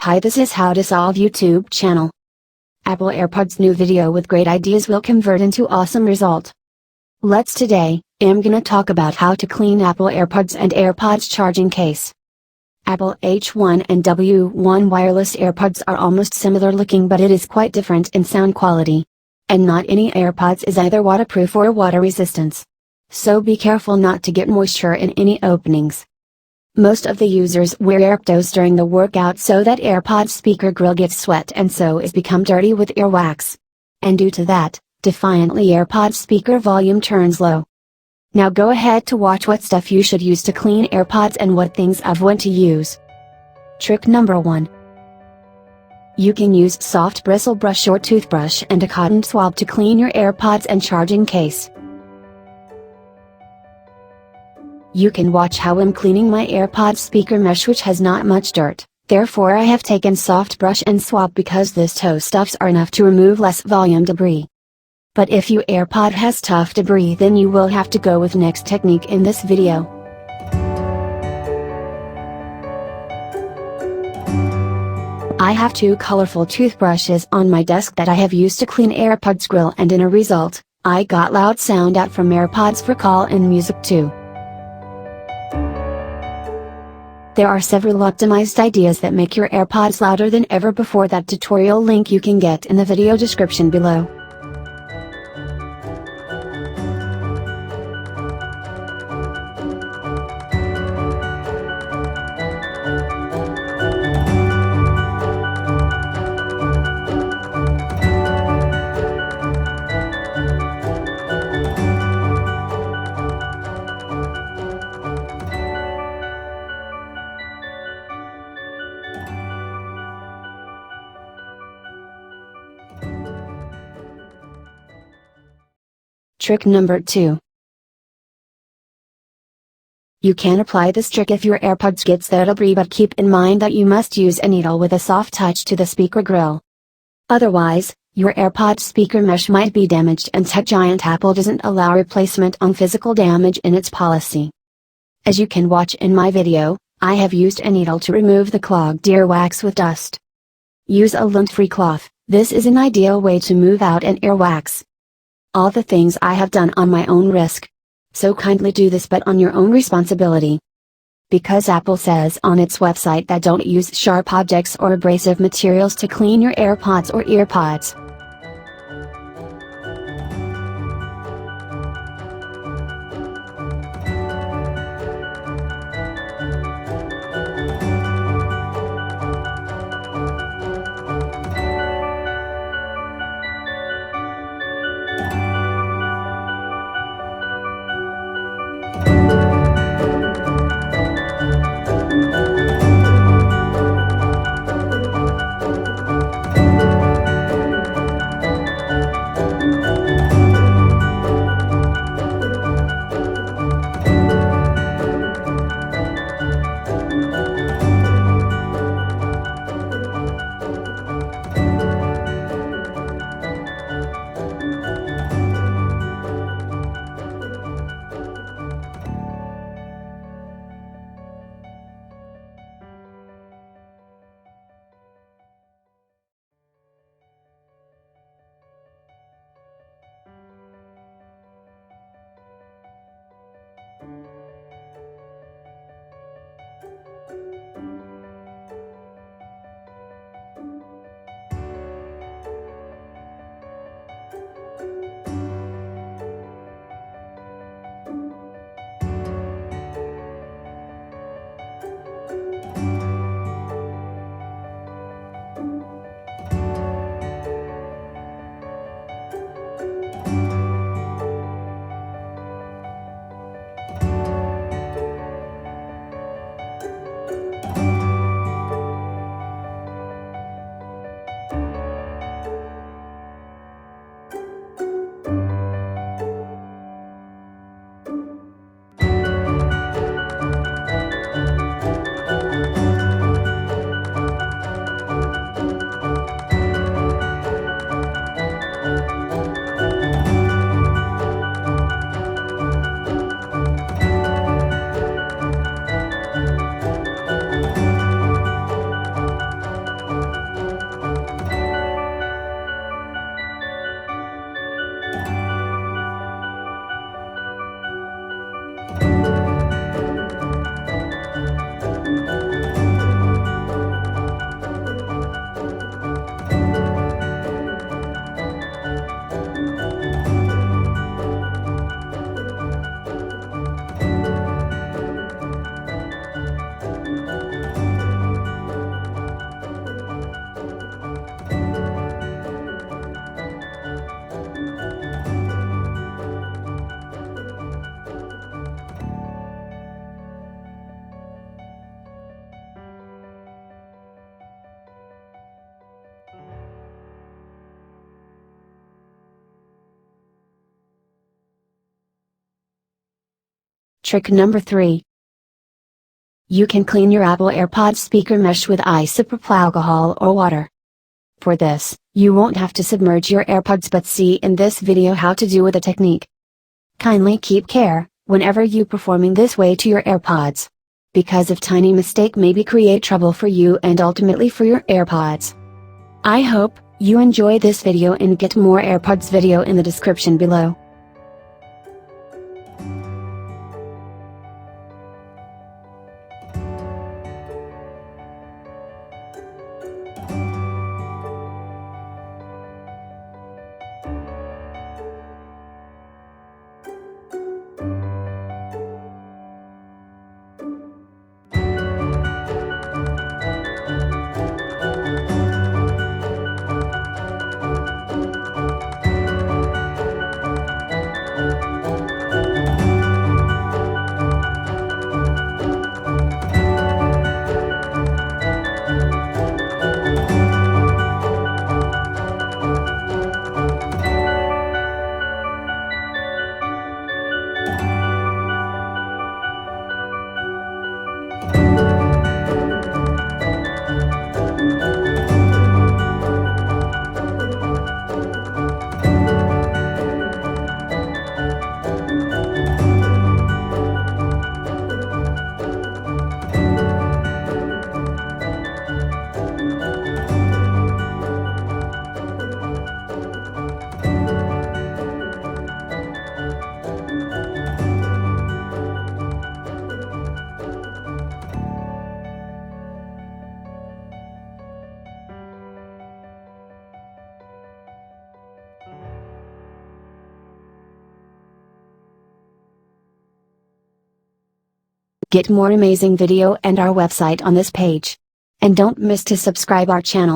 Hi, this is How to Solve YouTube channel. Apple AirPods new video with great ideas will convert into awesome result. Today, I'm gonna talk about how to clean Apple AirPods and AirPods Charging Case. Apple H1 and W1 wireless AirPods are almost similar looking, but it is quite different in sound quality. And not any AirPods is either waterproof or water resistance. So be careful not to get moisture in any openings. Most of the users wear Airpdos during the workout so that AirPods speaker grill gets sweat and so is become dirty with earwax. And due to that, defiantly AirPods speaker volume turns low. Now go ahead to watch what stuff you should use to clean AirPods and what things I've went to use. Trick number 1. You can use soft bristle brush or toothbrush and a cotton swab to clean your AirPods and charging case. You can watch how I'm cleaning my AirPods speaker mesh, which has not much dirt, therefore I have taken soft brush and swab because this toe stuffs are enough to remove less volume debris. But if your AirPod has tough debris, then you will have to go with next technique in this video. I have two colorful toothbrushes on my desk that I have used to clean AirPods grill, and in a result, I got loud sound out from AirPods for call and music too. There are several optimized ideas that make your AirPods louder than ever before. That tutorial link you can get in the video description below. Trick number 2. You can apply this trick if your AirPods gets the debris, but keep in mind that you must use a needle with a soft touch to the speaker grill. Otherwise, your AirPods speaker mesh might be damaged, and tech giant Apple doesn't allow replacement on physical damage in its policy. As you can watch in my video, I have used a needle to remove the clogged earwax with dust. Use a lint-free cloth. This is an ideal way to move out an earwax. All the things I have done on my own risk. So kindly do this, but on your own responsibility. Because Apple says on its website that don't use sharp objects or abrasive materials to clean your AirPods or earpods. Trick number 3. You can clean your Apple AirPods speaker mesh with isopropyl alcohol or water. For this, you won't have to submerge your AirPods but see in this video how to do with a technique. Kindly keep care, whenever you performing this way to your AirPods. Because of tiny mistake maybe create trouble for you and ultimately for your AirPods. I hope you enjoy this video and get more AirPods video in the description below. Get more amazing video and our website on this page. And don't miss to subscribe our channel.